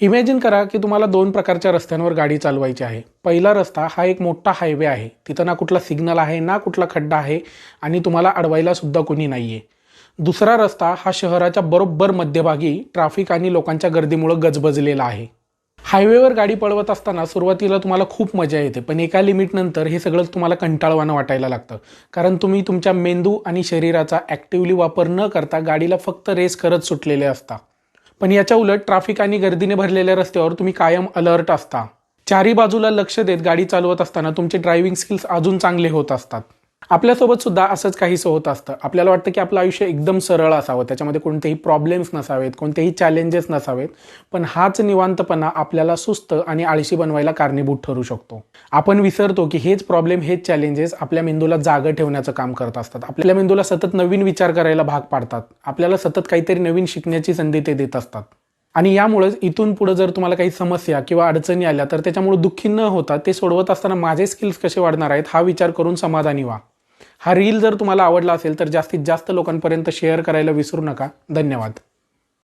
Imagine करा की तुम्हाला दोन प्रकारच्या रस्त्यांवर गाडी चालवायची आहे. पहिला रस्ता हा एक मोठा हायवे आहे. तिथं ना कुठला सिग्नल आहे ना कुठला खड्डा आहे आणि तुम्हाला अडवायला सुद्धा कोणी नाही आहे. दुसरा रस्ता हा शहराच्या बरोबर मध्यभागी ट्रॅफिक आणि लोकांच्या गर्दीमुळे गजबजलेला आहे. हायवेवर गाडी पळवत असताना सुरुवातीला तुम्हाला खूप मजा येते, पण एका लिमिटनंतर हे सगळं तुम्हाला कंटाळवाणं वाटायला लागतं. कारण तुम्ही तुमच्या मेंदू आणि शरीराचा ॲक्टिव्हली वापर न करता गाडीला फक्त रेस करत सुटलेले असता. पण याच्या उलट ट्रॅफिक आणि गर्दीने भरलेल्या रस्त्यावर तुम्ही कायम अलर्ट असता. चारी बाजूला लक्ष देत गाडी चालवत असताना तुमचे ड्रायव्हिंग स्किल्स अजून चांगले होत असतात. आपल्यासोबत सुद्धा असंच काहीसं होत असतं. आपल्याला वाटतं की आपलं आयुष्य एकदम सरळ असावं, त्याच्यामध्ये कोणतेही प्रॉब्लेम्स नसावेत, कोणतेही चॅलेंजेस नसावेत. पण हाच निवांतपणा आपल्याला सुस्त आणि आळशी बनवायला कारणीभूत ठरू शकतो. आपण विसरतो की हेच प्रॉब्लेम, हेच चॅलेंजेस आपल्या मेंदूला जागं ठेवण्याचं काम करत असतात. आपल्या मेंदूला सतत नवीन विचार करायला भाग पाडतात. आपल्याला सतत काहीतरी नवीन शिकण्याची संधी ते देत असतात. आणि यामुळेच इथून पुढे जर तुम्हाला काही समस्या किंवा अडचणी आल्या तर त्याच्यामुळे दुःखी न होता ते सोडवत असताना माझे स्किल्स कसे वाढणार आहेत हा विचार करून समाधानी व्हा. हा रील जर तुम्हाला आवडला असेल तर जास्तीत जास्त लोकांपर्यंत शेअर करायला विसरू नका. धन्यवाद.